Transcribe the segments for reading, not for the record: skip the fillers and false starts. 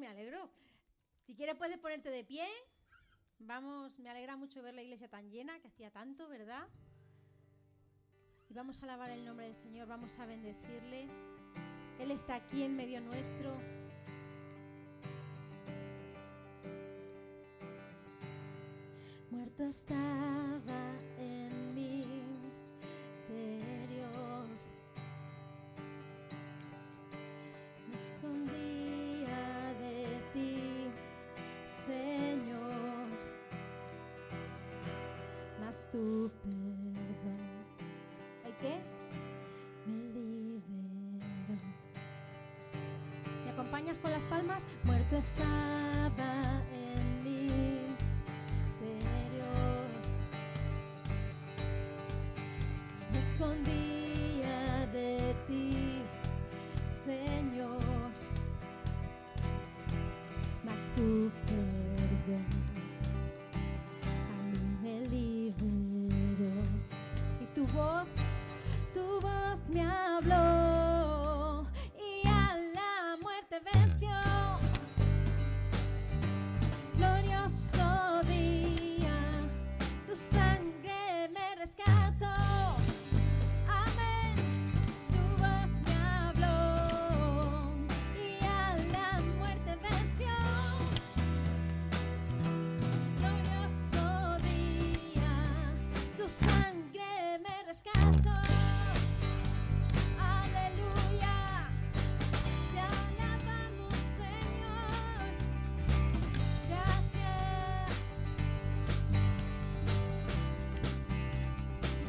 me alegro. Si quieres puedes ponerte de pie. Vamos, me alegra mucho ver la iglesia tan llena, que hacía tanto, ¿verdad? Y vamos a alabar el nombre del Señor, vamos a bendecirle. Él está aquí en medio nuestro. Muerto estaba en mi interior, me escondía de ti, Señor, mas tu perdón, ¿el qué? Me liberó. ¿Me acompañas con las palmas? Muerto estaba en mi interior, me escondía de ti, Señor, mas tu perdón a mí me liberó. Y tu voz me habló y a la muerte venció. Glorioso día, tu sangre me rescató. Amén. Tu voz me habló y a la muerte venció. Glorioso día, tu sangre me rescató. Aleluya, te alabamos, Señor. Gracias.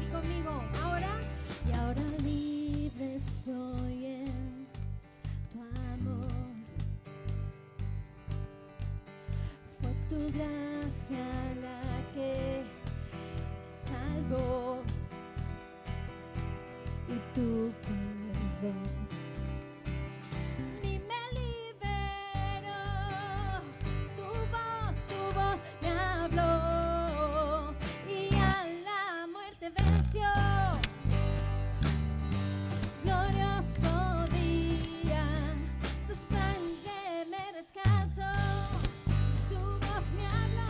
Y conmigo, ahora. Y ahora libre soy en tu amor. Fue tu gracia la que me salvó y tu perdón y me liberó. Tu voz me habló y a la muerte venció. Glorioso día, tu sangre me rescató. Tu voz me habló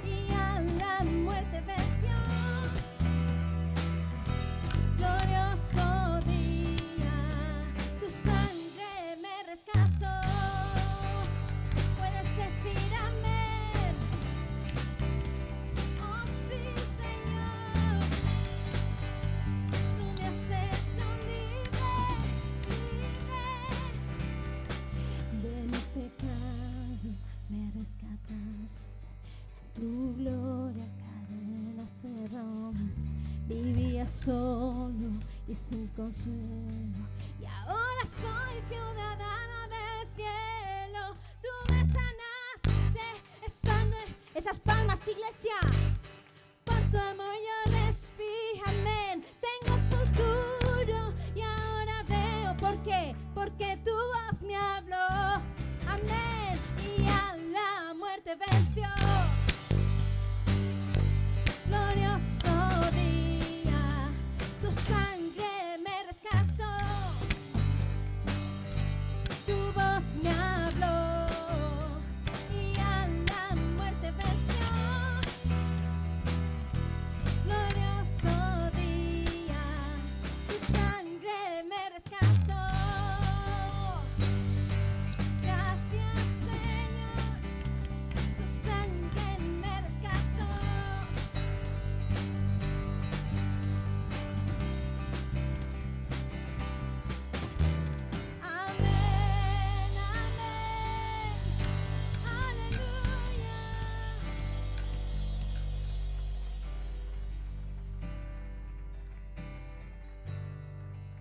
y a la muerte venció. Glorioso día, tu sangre me rescató. Puedes decir amén. Oh sí, Señor, tú me has hecho libre, libre de mi pecado, me rescataste. En tu gloria cadenas se rompen. Vivía solo y sin consuelo, y ahora soy ciudadano del cielo. Tú me sanaste estando en esas palmas, iglesia. Por tu amor yo respiro, amén. Tengo futuro y ahora veo por qué. Porque tu voz me habló, amén. Y a la muerte venció. Glorioso día, tu sangre me rescató. Tu voz me habló y a la muerte venció. Glorioso día, tu sangre me rescató. Gracias, Señor, tu sangre me rescató. Amén, amén, aleluya.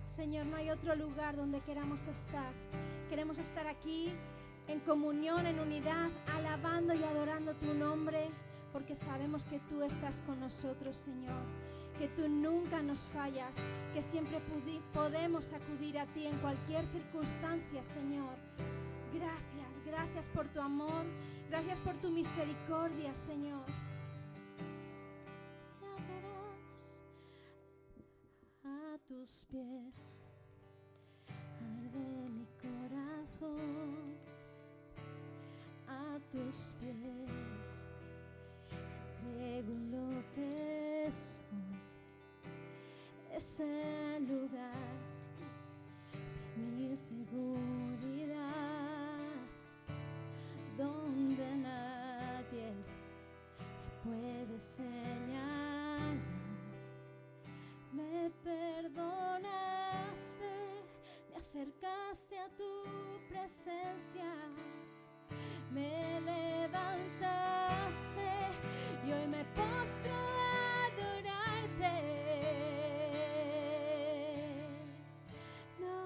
Señor, no hay otro lugar donde queramos estar. Queremos estar aquí en comunión, en unidad, alabando y adorando tu nombre, porque sabemos que tú estás con nosotros, Señor, que tú nunca nos fallas, que siempre podemos acudir a ti en cualquier circunstancia, Señor. Gracias, gracias por tu amor, gracias por tu misericordia, Señor. Te adoramos a tus pies, arde mi corazón. corazón a tus pies, entrego lo que soy. Es el lugar de mi seguridad, donde nadie puede señalar. Me perdonaste, me acercaste a tu presencia, me levantaste y hoy me postro a adorarte. No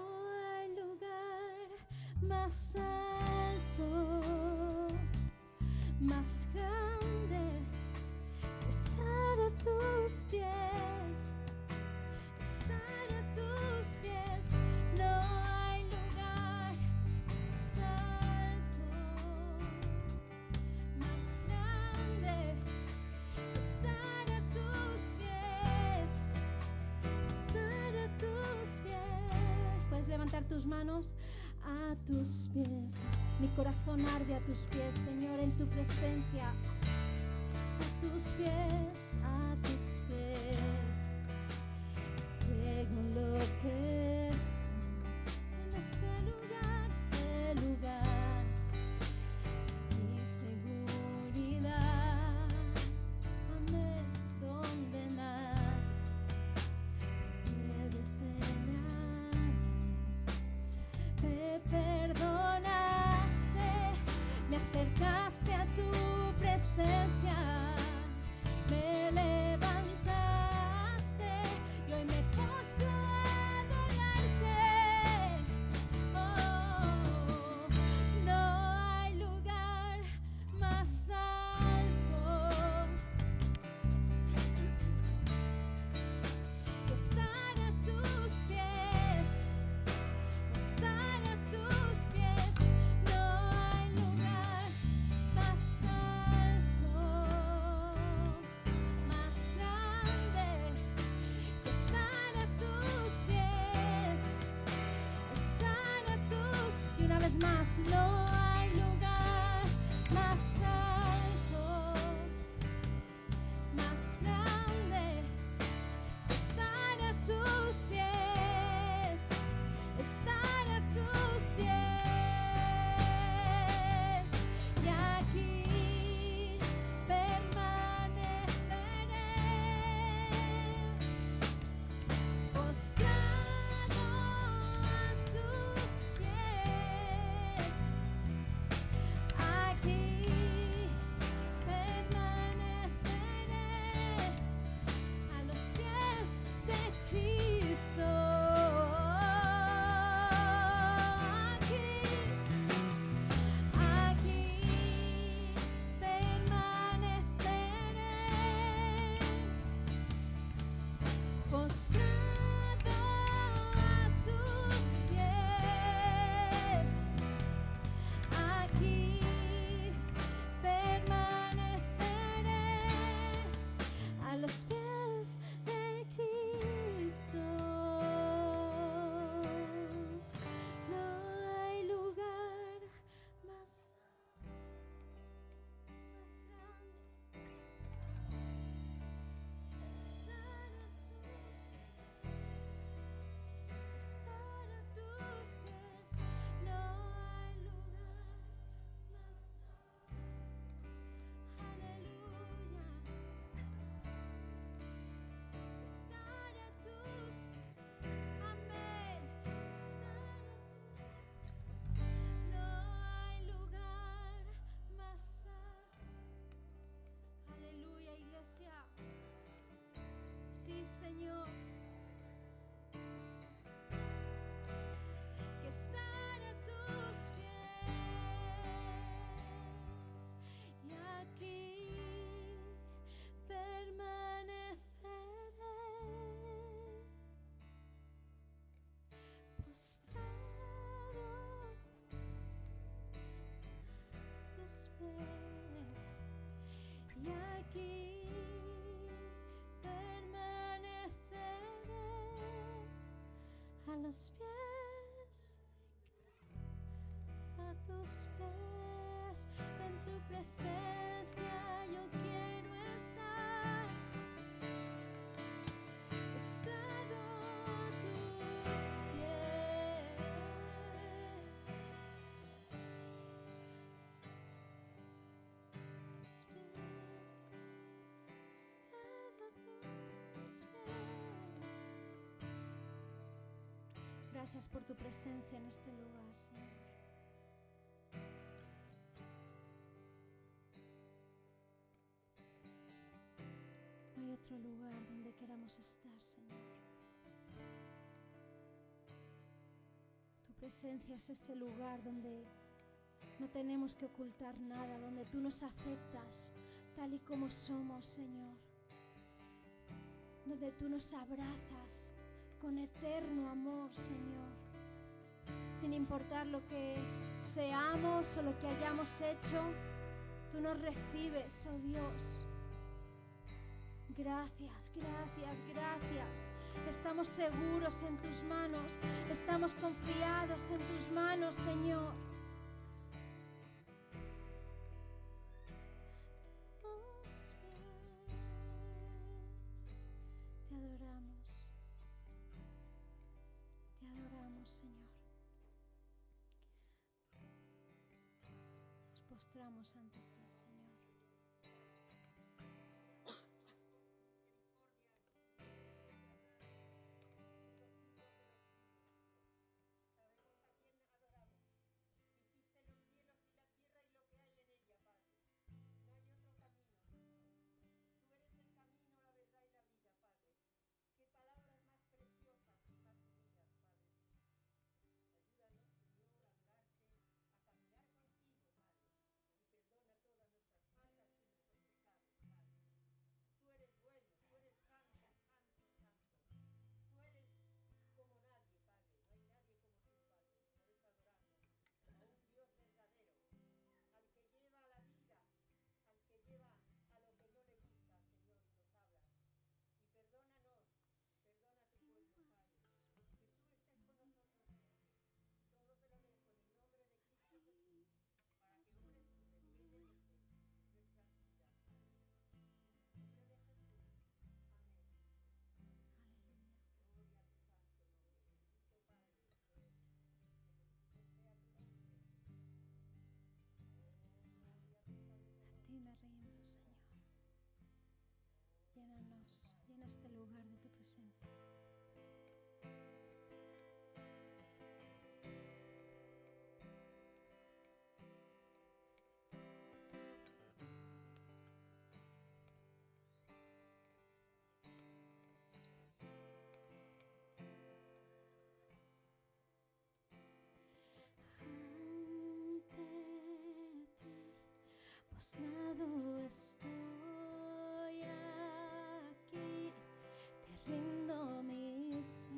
hay lugar más alto, más grande que estar a tus pies, estar a tus pies. No hay lugar más alto, más grande que estar a tus pies, estar a tus pies. Puedes levantar tus manos. A tus pies, mi corazón arde a tus pies, Señor, en tu presencia. A tus pies, a tus pies, traigo lo que soy en ese lugar, mi seguridad. Amén, donde nadie puede señalar. Me perdonaste, me acercaste a tu presencia, me levantaste. Gracias por tu presencia en este lugar, Señor. No hay otro lugar donde queramos estar, Señor. Tu presencia es ese lugar donde no tenemos que ocultar nada, donde tú nos aceptas tal y como somos, Señor. Donde tú nos abrazas con eterno amor, Señor. Sin importar lo que seamos o lo que hayamos hecho, tú nos recibes, oh Dios. Gracias, gracias, gracias. Estamos seguros en tus manos, estamos confiados en tus manos, Señor. Te adoramos, Señor. Nos postramos ante ti, Señor. Me rindo, Señor. Llénanos, llena este lugar de tu presencia. Postrado estoy aquí, te rindo mi ser,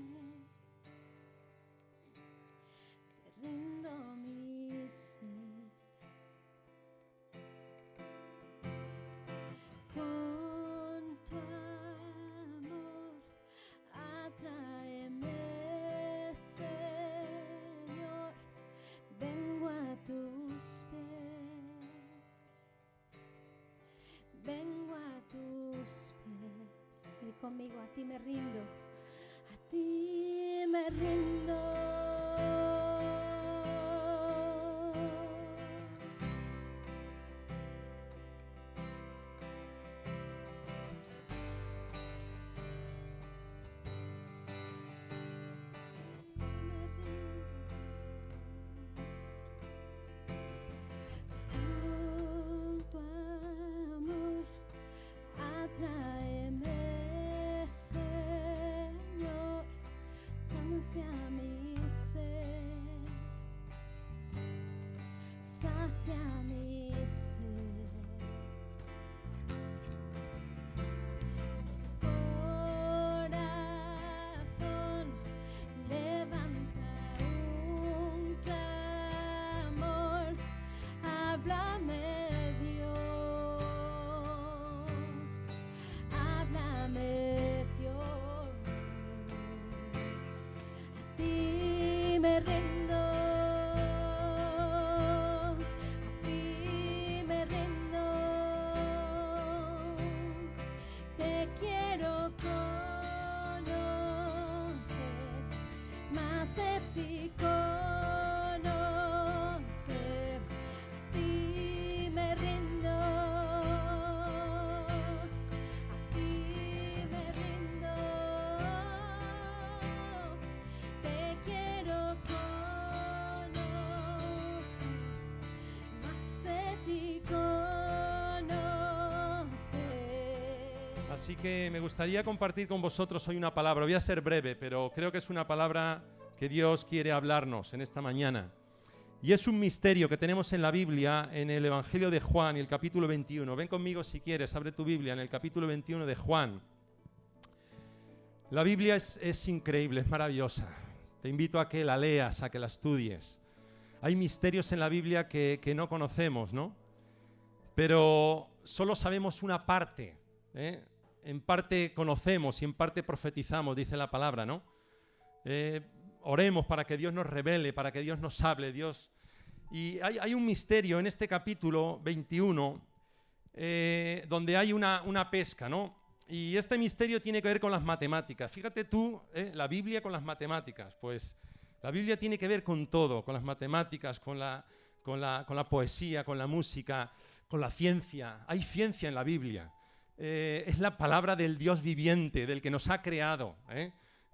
te rindo mi ser. Con tu amor atráeme, Señor, vengo a tus pies. Vengo a tus pies. Y conmigo, a ti me rindo, a ti me rindo. Tráeme, Señor, sacia mi sed, sacia mi sed. Corazón, levanta un clamor, háblame. Me rindo, a ti me rindo, te quiero conocer, más de ti conocer, a ti Así que me gustaría compartir con vosotros hoy una palabra. Voy a ser breve, pero creo que es una palabra que Dios quiere hablarnos en esta mañana. Y es un misterio que tenemos en la Biblia, en el Evangelio de Juan y el capítulo 21. Ven conmigo si quieres, abre tu Biblia en el capítulo 21 de Juan. La Biblia es increíble, es maravillosa. Te invito a que la leas, a que la estudies. Hay misterios en la Biblia que no conocemos, ¿no? Pero solo sabemos una parte, ¿eh? En parte conocemos y en parte profetizamos, dice la palabra, ¿no? Oremos para que Dios nos revele, para que Dios nos hable, Dios. Y hay un misterio en este capítulo 21 donde hay una pesca, ¿no? Y este misterio tiene que ver con las matemáticas. Fíjate tú, la Biblia con las matemáticas. Pues la Biblia tiene que ver con todo, con las matemáticas, con la poesía, con la música, con la ciencia. Hay ciencia en la Biblia. Es la palabra del Dios viviente, del que nos ha creado,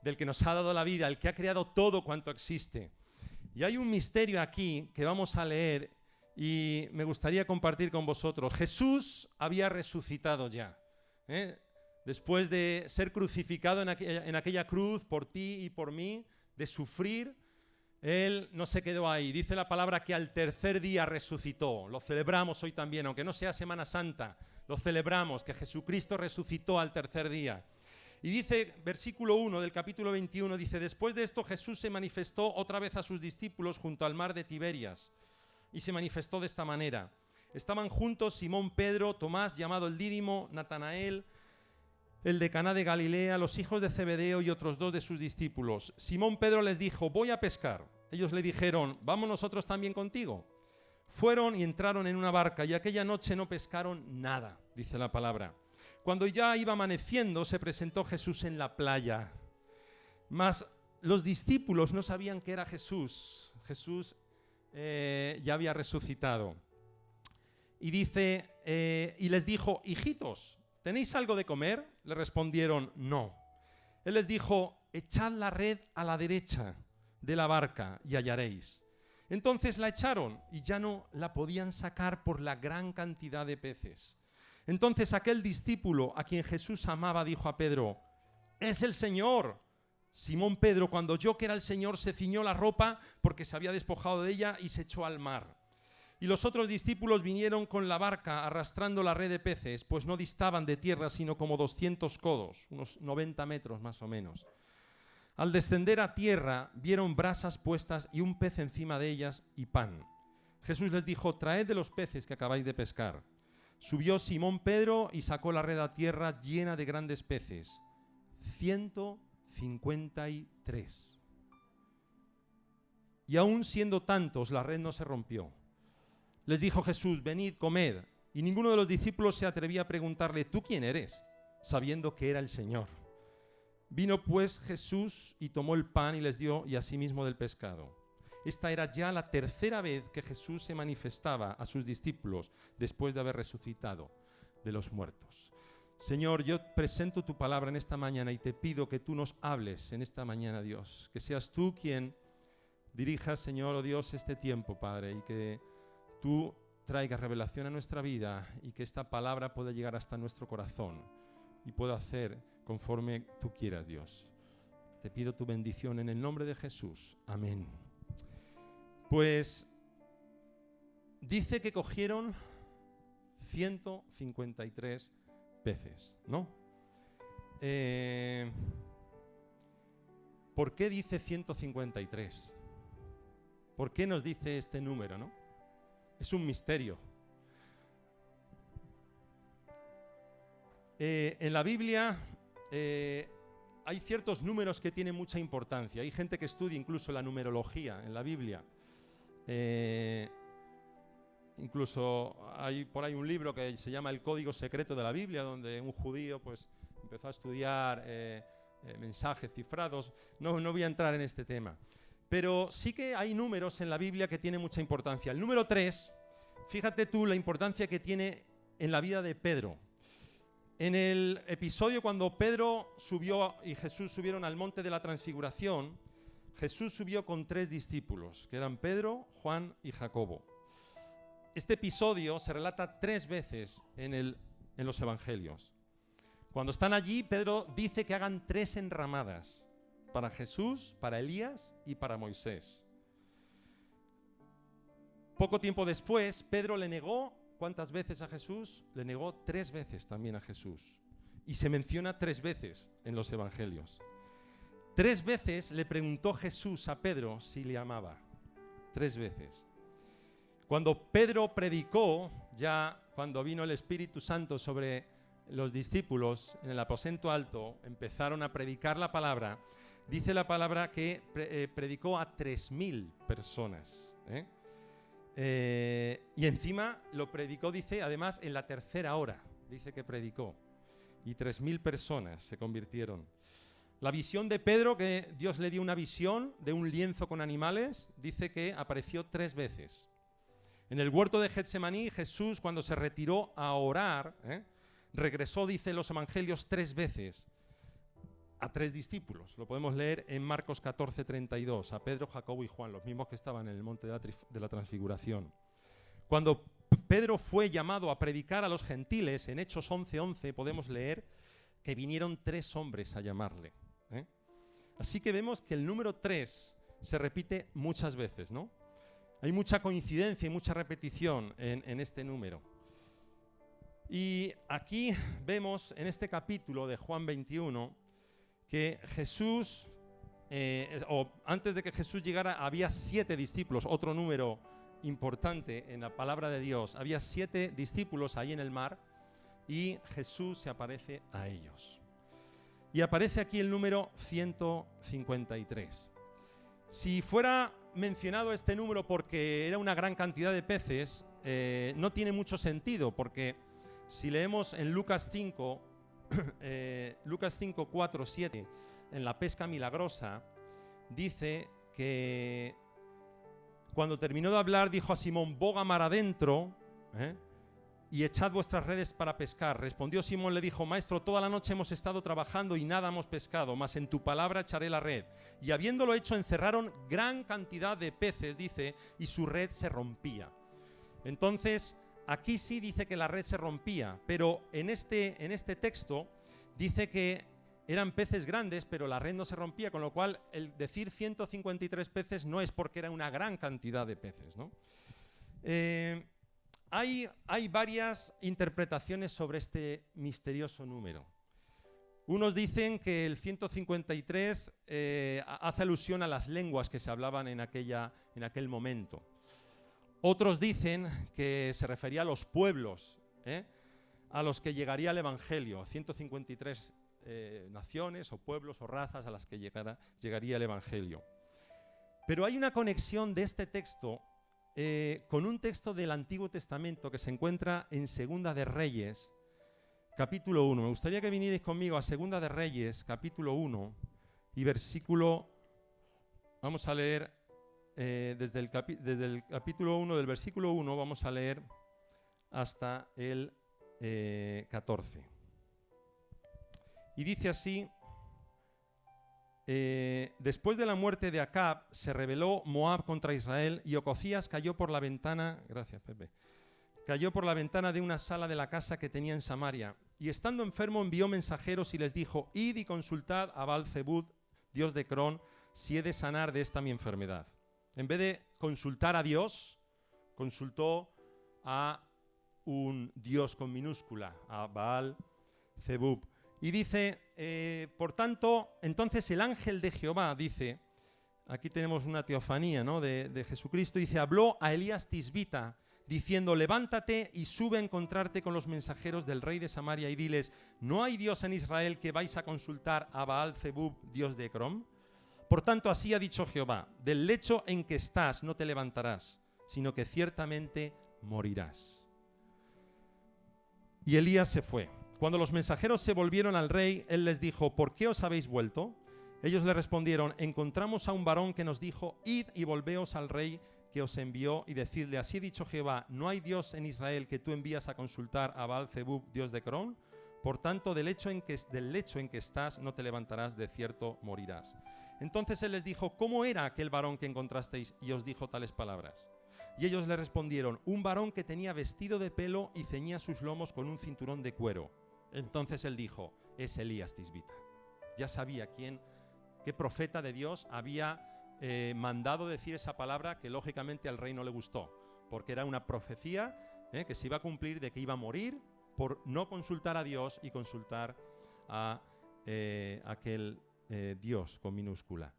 del que nos ha dado la vida, el que ha creado todo cuanto existe. Y hay un misterio aquí que vamos a leer y me gustaría compartir con vosotros. Jesús había resucitado ya, después de ser crucificado en aquella cruz por ti y por mí, de sufrir. Él no se quedó ahí. Dice la palabra que al tercer día resucitó. Lo celebramos hoy también, aunque no sea Semana Santa. Lo celebramos, que Jesucristo resucitó al tercer día. Y dice, versículo 1 del capítulo 21, dice: después de esto Jesús se manifestó otra vez a sus discípulos junto al mar de Tiberias. Y se manifestó de esta manera. Estaban juntos Simón Pedro, Tomás, llamado el Dídimo, Natanael, el de Caná de Galilea, los hijos de Zebedeo y otros dos de sus discípulos. Simón Pedro les dijo: voy a pescar. Ellos le dijeron: vamos nosotros también contigo. Fueron y entraron en una barca y aquella noche no pescaron nada, dice la palabra. Cuando ya iba amaneciendo, se presentó Jesús en la playa. Mas los discípulos no sabían que era Jesús. Jesús ya había resucitado. Y dice, y les dijo: hijitos, ¿tenéis algo de comer? Le respondieron: no. Él les dijo: echad la red a la derecha de la barca y hallaréis. Entonces la echaron y ya no la podían sacar por la gran cantidad de peces. Entonces aquel discípulo a quien Jesús amaba dijo a Pedro: ¡es el Señor! Simón Pedro, cuando oyó que era el Señor, se ciñó la ropa porque se había despojado de ella y se echó al mar. Y los otros discípulos vinieron con la barca arrastrando la red de peces, pues no distaban de tierra sino como 200 codos, unos 90 metros más o menos. Al descender a tierra, vieron brasas puestas y un pez encima de ellas y pan. Jesús les dijo: traed de los peces que acabáis de pescar. Subió Simón Pedro y sacó la red a tierra llena de grandes peces, 153. Y aún siendo tantos, la red no se rompió. Les dijo Jesús: venid, comed. Y ninguno de los discípulos se atrevía a preguntarle: ¿tú quién eres?, sabiendo que era el Señor. Vino pues Jesús y tomó el pan y les dio, y asimismo del pescado. Esta era ya la tercera vez que Jesús se manifestaba a sus discípulos después de haber resucitado de los muertos. Señor, yo presento tu palabra en esta mañana y te pido que tú nos hables en esta mañana, Dios. Que seas tú quien dirijas, Señor, oh Dios, este tiempo, Padre, y que tú traigas revelación a nuestra vida y que esta palabra pueda llegar hasta nuestro corazón y pueda hacer conforme tú quieras, Dios. Te pido tu bendición en el nombre de Jesús. Amén. Pues dice que cogieron 153 peces, ¿no? ¿Por qué dice 153? ¿Por qué nos dice este número, no? Es un misterio. En la Biblia hay ciertos números que tienen mucha importancia. Hay gente que estudia incluso la numerología en la Biblia. Incluso hay por ahí un libro que se llama El Código Secreto de la Biblia, donde un judío pues empezó a estudiar mensajes cifrados. No voy a entrar en este tema. Pero sí que hay números en la Biblia que tienen mucha importancia. El número 3, fíjate tú la importancia que tiene en la vida de Pedro. En el episodio cuando Pedro subió y Jesús subieron al monte de la Transfiguración, Jesús subió con 3 discípulos, que eran Pedro, Juan y Jacobo. Este episodio se relata 3 veces en los evangelios. Cuando están allí, Pedro dice que hagan 3 enramadas, para Jesús, para Elías y para Moisés. Poco tiempo después, Pedro le negó, ¿cuántas veces a Jesús? Le negó 3 veces también a Jesús. Y se menciona 3 veces en los evangelios. 3 veces le preguntó Jesús a Pedro si le amaba. 3 veces. Cuando Pedro predicó, ya cuando vino el Espíritu Santo sobre los discípulos en el aposento alto, empezaron a predicar la palabra. Dice la palabra que predicó a 3.000 personas. Y encima lo predicó, dice, además en la 3.ª hora. Dice que predicó. Y 3.000 personas se convirtieron. La visión de Pedro, que Dios le dio una visión de un lienzo con animales, dice que apareció 3 veces. En el huerto de Getsemaní, Jesús, cuando se retiró a orar, regresó, dice los evangelios, 3 veces a 3 discípulos. Lo podemos leer en Marcos 14:32, a Pedro, Jacobo y Juan, los mismos que estaban en el monte de la transfiguración. Cuando Pedro fue llamado a predicar a los gentiles, en Hechos 11:11 podemos leer que vinieron 3 hombres a llamarle. Así que vemos que el número 3 se repite muchas veces, ¿no? Hay mucha coincidencia y mucha repetición en este número. Y aquí vemos en este capítulo de Juan 21 que Jesús, antes de que Jesús llegara, había 7 discípulos, otro número importante en la palabra de Dios. Había 7 discípulos ahí en el mar y Jesús se aparece a ellos. Y aparece aquí el número 153. Si fuera mencionado este número porque era una gran cantidad de peces, no tiene mucho sentido, porque si leemos en Lucas 5, Lucas 5, 4, 7, en la pesca milagrosa, dice que cuando terminó de hablar, dijo a Simón: boga mar adentro, y echad vuestras redes para pescar. Respondió Simón, le dijo: Maestro, toda la noche hemos estado trabajando y nada hemos pescado, mas en tu palabra echaré la red. Y habiéndolo hecho, encerraron gran cantidad de peces, dice, y su red se rompía. Entonces, aquí sí dice que la red se rompía, pero en este texto dice que eran peces grandes, pero la red no se rompía, con lo cual el decir 153 peces no es porque era una gran cantidad de peces, ¿no? Hay varias interpretaciones sobre este misterioso número. Unos dicen que el 153 hace alusión a las lenguas que se hablaban en aquel momento. Otros dicen que se refería a los pueblos, a los que llegaría el Evangelio, 153 naciones o pueblos o razas a las que llegaría el Evangelio. Pero hay una conexión de este texto con un texto del Antiguo Testamento que se encuentra en Segunda de Reyes, capítulo 1. Me gustaría que vinierais conmigo a Segunda de Reyes, capítulo 1, y versículo... Vamos a leer desde el capítulo 1, del versículo 1, vamos a leer hasta el 14. Y dice así... después de la muerte de Acab, se rebeló Moab contra Israel y Ococías cayó por la ventana, gracias Pepe, cayó por la ventana de una sala de la casa que tenía en Samaria. Y estando enfermo envió mensajeros y les dijo: id y consultad a Baal-zebub, dios de Cron, si he de sanar de esta mi enfermedad. En vez de consultar a Dios, consultó a un dios con minúscula, a Baal-zebub. Y dice, por tanto, entonces el ángel de Jehová, dice, aquí tenemos una teofanía, ¿no?, de Jesucristo, dice, habló a Elías Tisbita, diciendo: levántate y sube a encontrarte con los mensajeros del rey de Samaria y diles: ¿no hay Dios en Israel que vais a consultar a Baal-zebub, dios de Ecrón? Por tanto, así ha dicho Jehová: del lecho en que estás no te levantarás, sino que ciertamente morirás. Y Elías se fue. Cuando los mensajeros se volvieron al rey, él les dijo: ¿por qué os habéis vuelto? Ellos le respondieron: encontramos a un varón que nos dijo: id y volveos al rey que os envió y decidle: así ha dicho Jehová, ¿no hay Dios en Israel que tú envías a consultar a Baal-zebub, dios de Ecrón? Por tanto, del lecho en que estás no te levantarás, de cierto morirás. Entonces él les dijo: ¿cómo era aquel varón que encontrasteis y os dijo tales palabras? Y ellos le respondieron: un varón que tenía vestido de pelo y ceñía sus lomos con un cinturón de cuero. Entonces él dijo, es Elías Tisbita. Ya sabía qué profeta de Dios había mandado decir esa palabra que lógicamente al rey no le gustó, porque era una profecía que se iba a cumplir de que iba a morir por no consultar a Dios y consultar a aquel Dios con minúscula.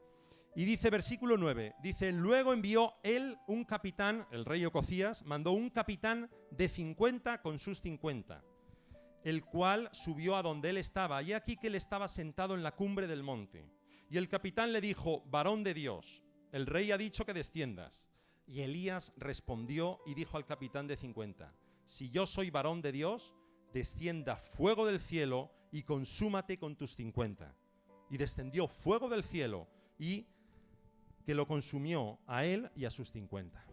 Y dice versículo 9, dice, luego envió él un capitán, el rey Ocosías, mandó un capitán de 50 con sus 50, el cual subió a donde él estaba, y aquí que él estaba sentado en la cumbre del monte. Y el capitán le dijo, varón de Dios, el rey ha dicho que desciendas. Y Elías respondió y dijo al capitán de 50, si yo soy varón de Dios, descienda fuego del cielo y consúmate con tus 50. Y descendió fuego del cielo y que lo consumió a él y a sus 50.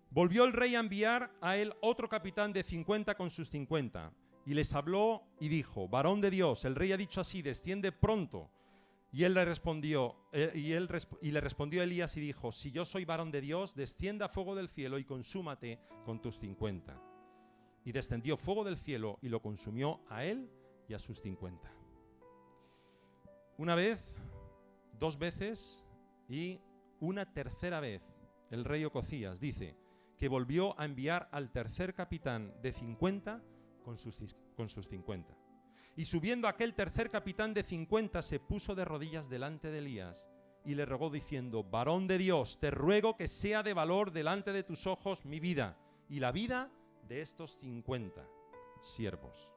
Volvió el rey a enviar a él otro capitán de 50 con sus 50. Y les habló y dijo, varón de Dios, el rey ha dicho así, desciende pronto. Y él le respondió, le respondió Elías y dijo, si yo soy varón de Dios, descienda fuego del cielo y consúmate con tus 50. Y descendió fuego del cielo y lo consumió a él y a sus 50. Una vez, 2 veces y una tercera vez, el rey Ocosías dice que volvió a enviar al tercer capitán de 50 con sus 50. Y subiendo aquel tercer capitán de 50 se puso de rodillas delante de Elías y le rogó diciendo, varón de Dios, te ruego que sea de valor delante de tus ojos mi vida y la vida de estos 50 siervos.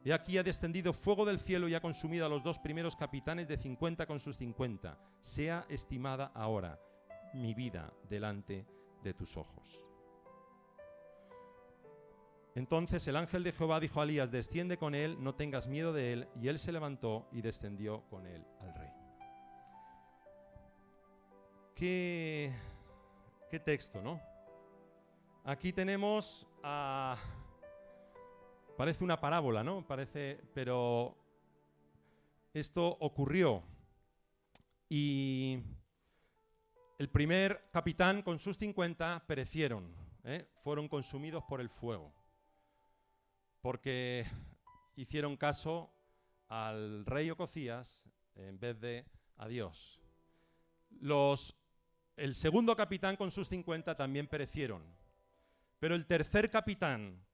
He aquí ha descendido fuego del cielo y ha consumido a los 2 primeros capitanes de 50 con sus 50. Sea estimada ahora mi vida delante de tus ojos. Entonces el ángel de Jehová dijo a Elías, desciende con él, no tengas miedo de él. Y él se levantó y descendió con él al rey. Qué texto, ¿no? Aquí tenemos parece una parábola, ¿no? Pero esto ocurrió. Y el primer capitán con sus 50 perecieron, fueron consumidos por el fuego, porque hicieron caso al rey Ocosías en vez de a Dios. El segundo capitán con sus 50 también perecieron, pero el tercer capitán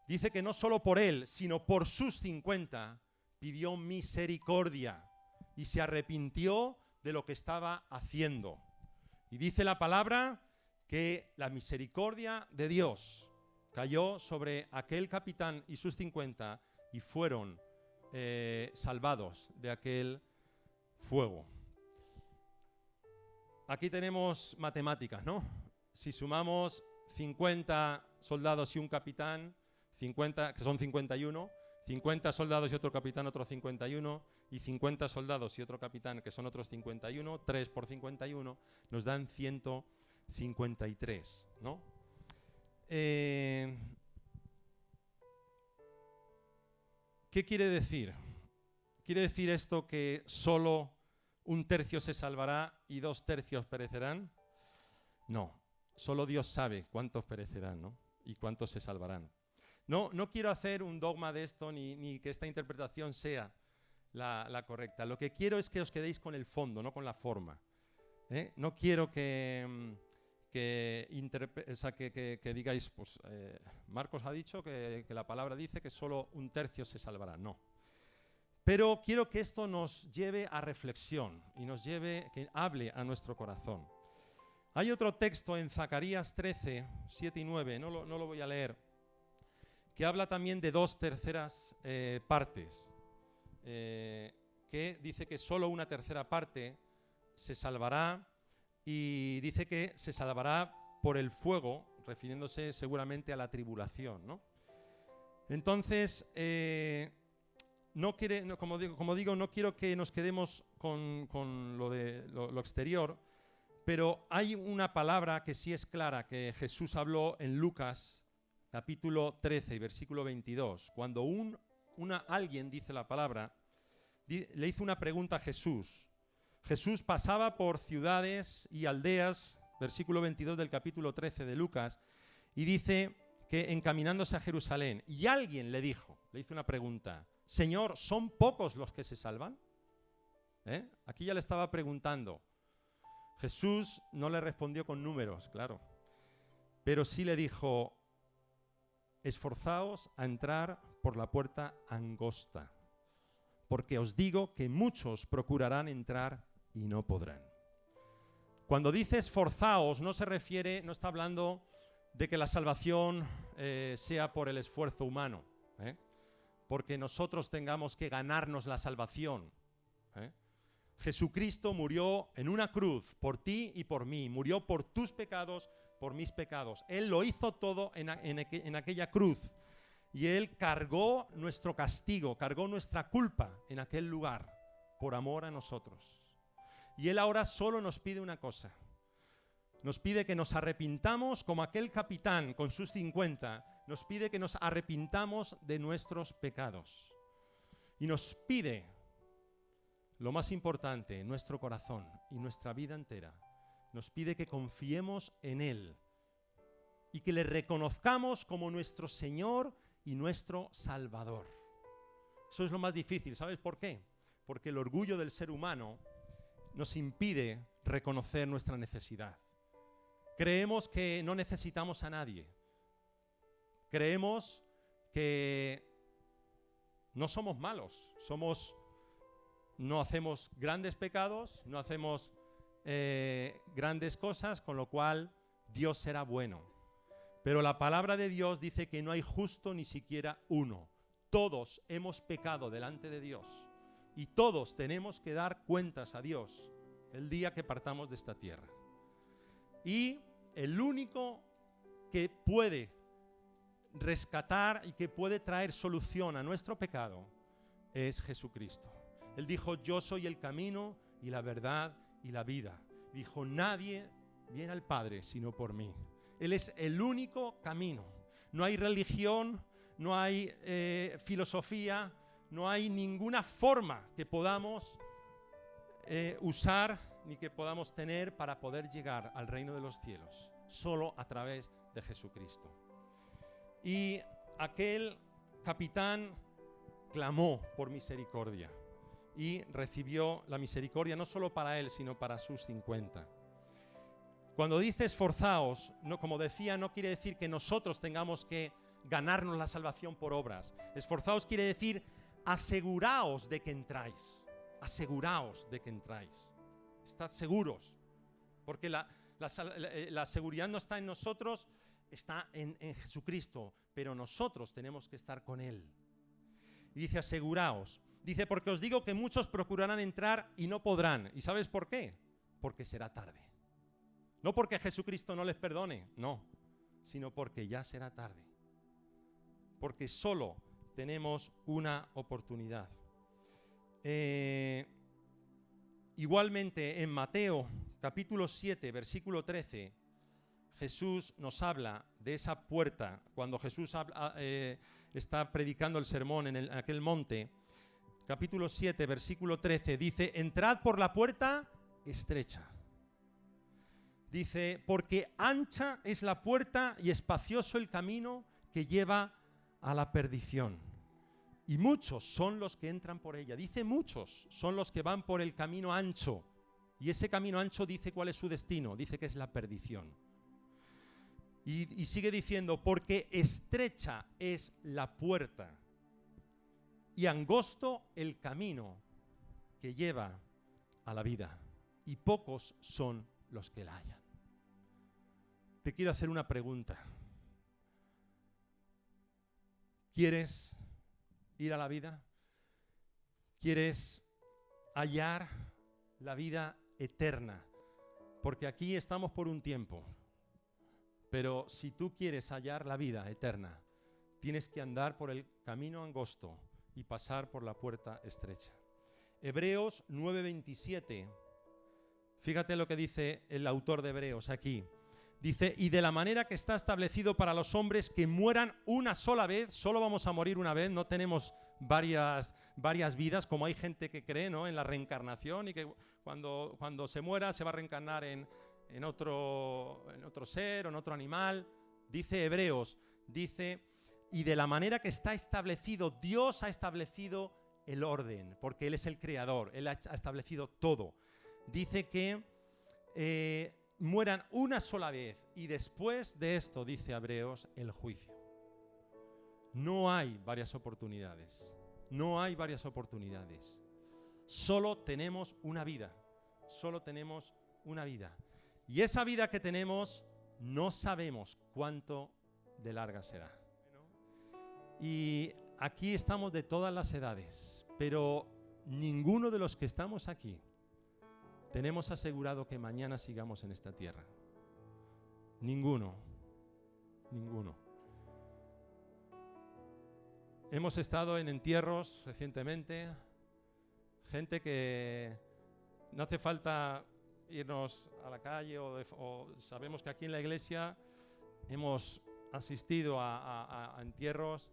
dice que no solo por él, sino por sus 50 pidió misericordia y se arrepintió de lo que estaba haciendo. Y dice la palabra que la misericordia de Dios cayó sobre aquel capitán y sus 50 y fueron salvados de aquel fuego. Aquí tenemos matemáticas, ¿no? Si sumamos 50 soldados y un capitán, 50, que son 51, 50 soldados y otro capitán, otros 51, y 50 soldados y otro capitán, que son otros 51, 3 por 51, nos dan 153, ¿no? ¿Qué quiere decir? ¿Quiere decir esto que solo 1/3 se salvará y 2/3 perecerán? No, solo Dios sabe cuántos perecerán, ¿no? Y cuántos se salvarán. No quiero hacer un dogma de esto ni que esta interpretación sea la correcta. Lo que quiero es que os quedéis con el fondo, no con la forma. No quiero que digáis, pues Marcos ha dicho que la palabra dice que solo 1/3 se salvará. No. Pero quiero que esto nos lleve a reflexión y que hable a nuestro corazón. Hay otro texto en Zacarías 13, 7 y 9, no lo voy a leer, que habla también de 2/3 partes, que dice que solo 1/3 parte se salvará y dice que se salvará por el fuego, refiriéndose seguramente a la tribulación, ¿no? Entonces, como digo, no quiero que nos quedemos con lo exterior, pero hay una palabra que sí es clara, que Jesús habló en Lucas, capítulo 13, versículo 22. Cuando alguien dice la palabra, le hizo una pregunta a Jesús. Jesús pasaba por ciudades y aldeas, versículo 22 del capítulo 13 de Lucas, y dice que encaminándose a Jerusalén, y alguien le dijo, le hizo una pregunta. Señor, ¿son pocos los que se salvan? Aquí ya le estaba preguntando. Jesús no le respondió con números, claro, pero sí le dijo, esforzaos a entrar por la puerta angosta, porque os digo que muchos procurarán entrar y no podrán. Cuando dice esforzaos, no está hablando de que la salvación sea por el esfuerzo humano, porque nosotros tengamos que ganarnos la salvación. Jesucristo murió en una cruz por ti y por mí, murió por tus pecados, por mis pecados. Él lo hizo todo en aquella cruz y Él cargó nuestro castigo, cargó nuestra culpa en aquel lugar por amor a nosotros. Y Él ahora solo nos pide una cosa. Nos pide que nos arrepintamos como aquel capitán con sus 50. Nos pide que nos arrepintamos de nuestros pecados. Y nos pide, lo más importante, nuestro corazón y nuestra vida entera. Nos pide que confiemos en Él y que le reconozcamos como nuestro Señor y nuestro Salvador. Eso es lo más difícil. ¿Sabes por qué? Porque el orgullo del ser humano nos impide reconocer nuestra necesidad. Creemos que no necesitamos a nadie. Creemos que no somos malos. No hacemos grandes pecados, no hacemos grandes cosas, con lo cual Dios será bueno. Pero la palabra de Dios dice que no hay justo ni siquiera uno. Todos hemos pecado delante de Dios y todos tenemos que dar cuentas a Dios el día que partamos de esta tierra. Y el único que puede rescatar y que puede traer solución a nuestro pecado es Jesucristo. Él dijo, yo soy el camino y la verdad y la vida. Dijo, nadie viene al Padre sino por mí. Él es el único camino. No hay religión, no hay filosofía, no hay ninguna forma que podamos usar ni que podamos tener para poder llegar al reino de los cielos. Solo a través de Jesucristo. Y aquel capitán clamó por misericordia y recibió la misericordia no solo para él, sino para sus 50. Cuando dice esforzaos, no, como decía, no quiere decir que nosotros tengamos que ganarnos la salvación por obras. Esforzaos quiere decir aseguraos de que entráis. Aseguraos de que entráis. Estad seguros, porque la seguridad no está en nosotros, está en Jesucristo, pero nosotros tenemos que estar con Él. Y dice aseguraos. Dice, porque os digo que muchos procurarán entrar y no podrán. ¿Y sabes por qué? Porque será tarde. No porque Jesucristo no les perdone, no, sino porque ya será tarde. Porque solo tenemos una oportunidad. Igualmente en Mateo capítulo 7, versículo 13, Jesús nos habla de esa puerta. Cuando Jesús está predicando el sermón en aquel monte, capítulo 7, versículo 13, dice, entrad por la puerta estrecha. Dice, porque ancha es la puerta y espacioso el camino que lleva a la perdición. Y muchos son los que entran por ella. Dice, muchos son los que van por el camino ancho. Y ese camino ancho dice cuál es su destino. Dice que es la perdición. Y sigue diciendo, porque estrecha es la puerta y angosto el camino que lleva a la vida. Y pocos son los que la hallan. Te quiero hacer una pregunta. ¿Quieres ir a la vida? ¿Quieres hallar la vida eterna? Porque aquí estamos por un tiempo. Pero si tú quieres hallar la vida eterna, tienes que andar por el camino angosto y pasar por la puerta estrecha. Hebreos 9:27. Fíjate lo que dice el autor de Hebreos aquí. Dice, y de la manera que está establecido para los hombres que mueran una sola vez, solo vamos a morir una vez, no tenemos varias vidas, como hay gente que cree, ¿no?, en la reencarnación y que cuando se muera se va a reencarnar en otro ser o en otro animal. Dice Hebreos, dice, y de la manera que está establecido. Dios ha establecido el orden, porque Él es el creador, Él ha establecido todo. Dice que mueran una sola vez y después de esto, dice Hebreos, el juicio. No hay varias oportunidades, no hay varias oportunidades. Solo tenemos una vida, solo tenemos una vida. Y esa vida que tenemos no sabemos cuánto de larga será. Y aquí estamos de todas las edades, pero ninguno de los que estamos aquí tenemos asegurado que mañana sigamos en esta tierra. Ninguno. Hemos estado en entierros recientemente, gente que no hace falta irnos a la calle o sabemos que aquí en la iglesia hemos asistido a entierros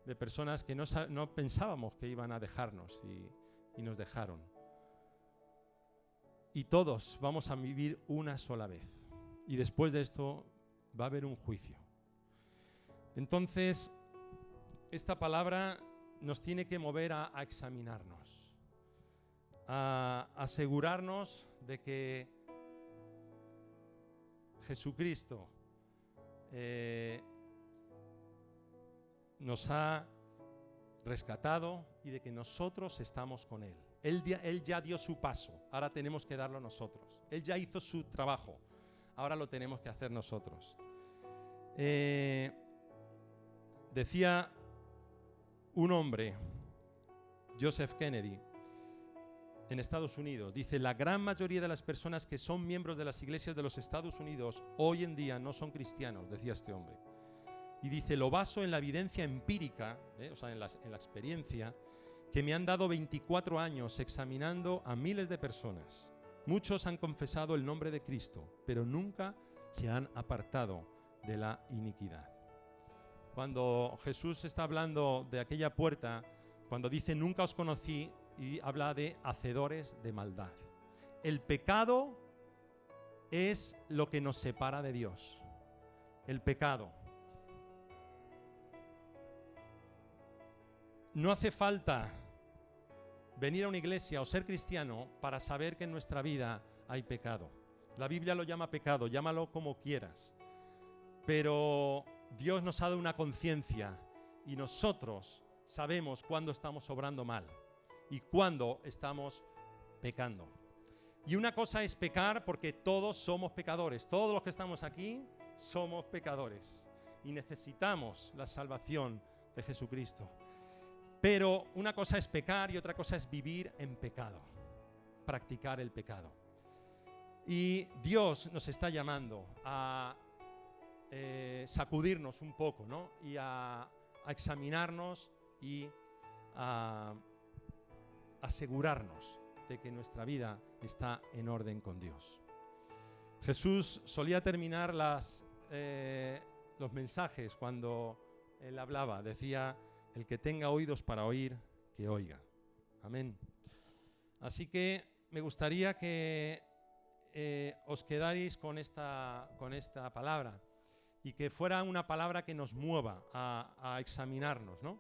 de personas que no pensábamos que iban a dejarnos y nos dejaron. Y todos vamos a vivir una sola vez. Y después de esto va a haber un juicio. Entonces, esta palabra nos tiene que mover a examinarnos, a asegurarnos de que Jesucristo nos ha rescatado y de que nosotros estamos con Él. Él ya dio su paso, ahora tenemos que darlo nosotros. Él ya hizo su trabajo, ahora lo tenemos que hacer nosotros. Decía un hombre, Joseph Kennedy, en Estados Unidos, dice: la gran mayoría de las personas que son miembros de las iglesias de los Estados Unidos hoy en día no son cristianos, decía este hombre. Y dice: lo baso en la evidencia empírica, o sea, en la experiencia, que me han dado 24 años examinando a miles de personas. Muchos han confesado el nombre de Cristo, pero nunca se han apartado de la iniquidad. Cuando Jesús está hablando de aquella puerta, cuando dice nunca os conocí, y habla de hacedores de maldad. El pecado es lo que nos separa de Dios. El pecado. No hace falta venir a una iglesia o ser cristiano para saber que en nuestra vida hay pecado. La Biblia lo llama pecado, llámalo como quieras. Pero Dios nos ha dado una conciencia y nosotros sabemos cuándo estamos obrando mal y cuándo estamos pecando. Y una cosa es pecar, porque todos somos pecadores. Todos los que estamos aquí somos pecadores y necesitamos la salvación de Jesucristo. Pero una cosa es pecar y otra cosa es vivir en pecado, practicar el pecado. Y Dios nos está llamando a sacudirnos un poco, ¿no? Y a examinarnos y a asegurarnos de que nuestra vida está en orden con Dios. Jesús solía terminar los mensajes cuando Él hablaba. Decía: el que tenga oídos para oír, que oiga. Amén. Así que me gustaría que os quedarais con esta palabra y que fuera una palabra que nos mueva a examinarnos, ¿no?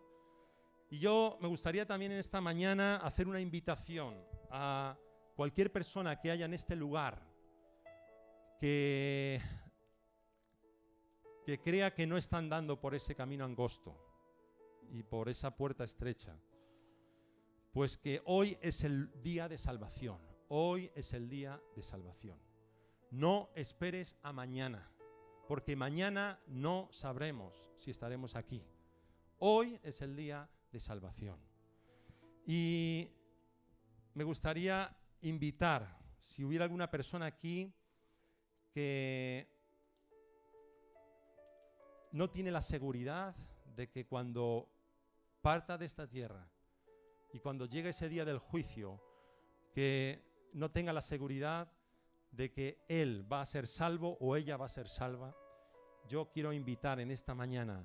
Y yo me gustaría también en esta mañana hacer una invitación a cualquier persona que haya en este lugar que crea que no está andando por ese camino angosto y por esa puerta estrecha. Pues que hoy es el día de salvación. Hoy es el día de salvación. No esperes a mañana, porque mañana no sabremos si estaremos aquí. Hoy es el día de salvación. Y me gustaría invitar, si hubiera alguna persona aquí que no tiene la seguridad de que cuando parta de esta tierra y cuando llegue ese día del juicio, que no tenga la seguridad de que él va a ser salvo o ella va a ser salva, yo quiero invitar en esta mañana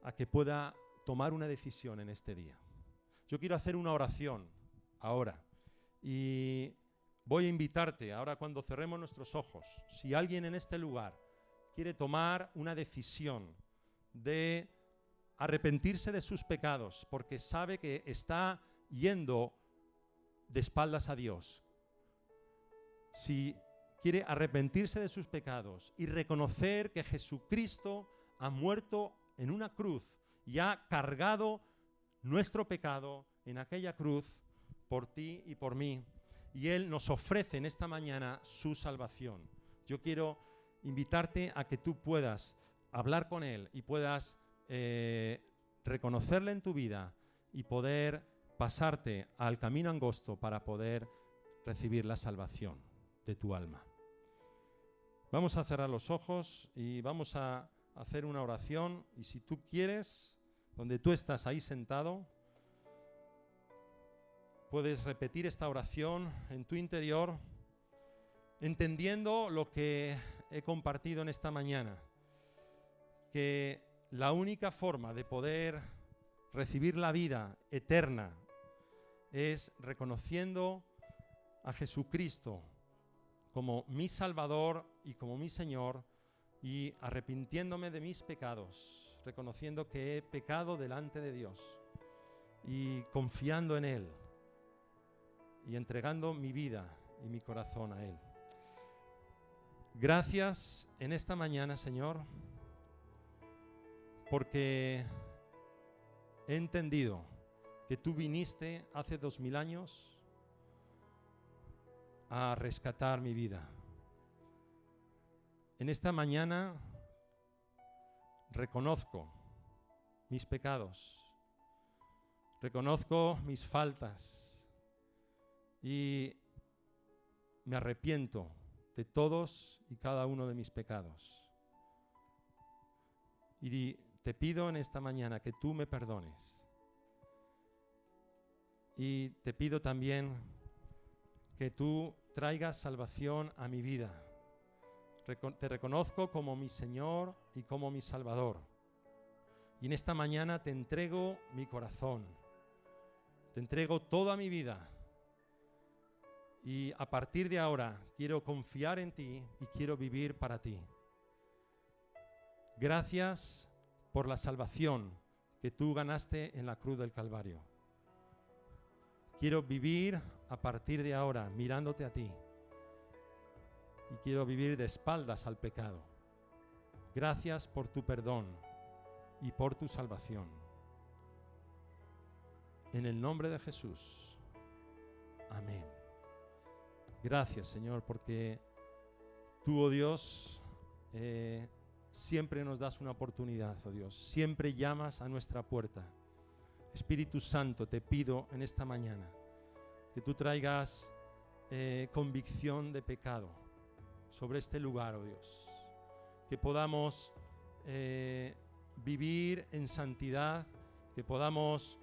a que pueda tomar una decisión en este día. Yo quiero hacer una oración ahora y voy a invitarte ahora, cuando cerremos nuestros ojos, si alguien en este lugar quiere tomar una decisión de arrepentirse de sus pecados, porque sabe que está yendo de espaldas a Dios, si quiere arrepentirse de sus pecados y reconocer que Jesucristo ha muerto en una cruz y ha cargado nuestro pecado en aquella cruz por ti y por mí, y Él nos ofrece en esta mañana su salvación. Yo quiero invitarte a que tú puedas hablar con Él y puedas reconocerle en tu vida y poder pasarte al camino angosto para poder recibir la salvación de tu alma. Vamos a cerrar los ojos y vamos a hacer una oración, y si tú quieres, donde tú estás ahí sentado, puedes repetir esta oración en tu interior, entendiendo lo que he compartido en esta mañana, que la única forma de poder recibir la vida eterna es reconociendo a Jesucristo como mi Salvador y como mi Señor, y arrepintiéndome de mis pecados, reconociendo que he pecado delante de Dios y confiando en Él y entregando mi vida y mi corazón a Él. Gracias en esta mañana, Señor, porque he entendido que tú viniste hace 2000 años a rescatar mi vida. En esta mañana reconozco mis pecados, reconozco mis faltas y me arrepiento de todos y cada uno de mis pecados. Y te pido en esta mañana que tú me perdones. Y te pido también que tú traigas salvación a mi vida. Te reconozco como mi Señor y como mi Salvador. Y en esta mañana te entrego mi corazón. Te entrego toda mi vida. Y a partir de ahora quiero confiar en ti y quiero vivir para ti. Gracias por la salvación que tú ganaste en la cruz del Calvario. Quiero vivir a partir de ahora mirándote a ti. Y quiero vivir de espaldas al pecado. Gracias por tu perdón y por tu salvación. En el nombre de Jesús. Amén. Gracias, Señor, porque tú, oh Dios, siempre nos das una oportunidad, oh Dios. Siempre llamas a nuestra puerta. Espíritu Santo, te pido en esta mañana que tú traigas convicción de pecado sobre este lugar, oh Dios. Que podamos vivir en santidad, que podamos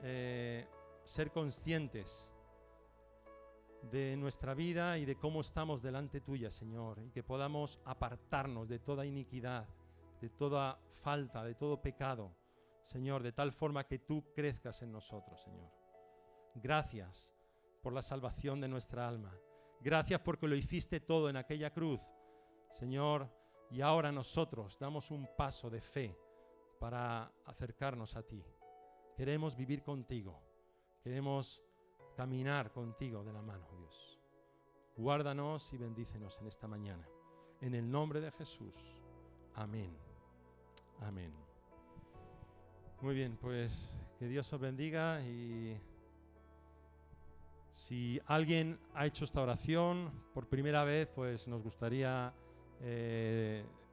ser conscientes de nuestra vida y de cómo estamos delante tuya, Señor, y que podamos apartarnos de toda iniquidad, de toda falta, de todo pecado, Señor, de tal forma que tú crezcas en nosotros, Señor. Gracias por la salvación de nuestra alma. Gracias porque lo hiciste todo en aquella cruz, Señor, y ahora nosotros damos un paso de fe para acercarnos a ti. Queremos vivir contigo, queremos caminar contigo de la mano, Dios. Guárdanos y bendícenos en esta mañana. En el nombre de Jesús. Amén. Amén. Muy bien, pues que Dios os bendiga, y si alguien ha hecho esta oración por primera vez, pues nos gustaría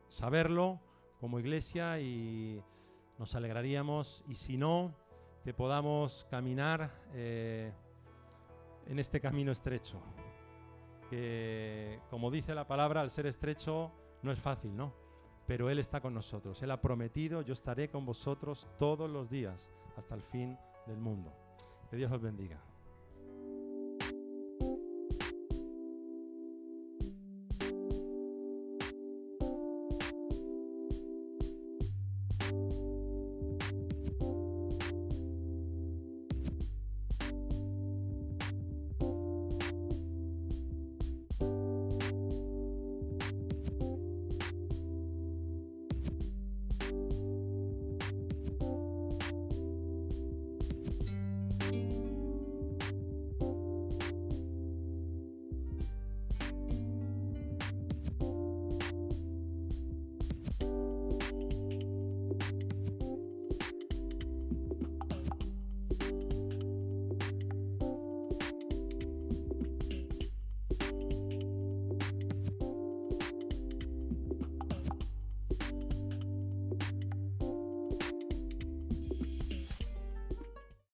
saberlo como iglesia y nos alegraríamos, y si no, que podamos caminar en este camino estrecho, que como dice la palabra, al ser estrecho no es fácil, ¿no? Pero Él está con nosotros. Él ha prometido: yo estaré con vosotros todos los días hasta el fin del mundo. Que Dios os bendiga.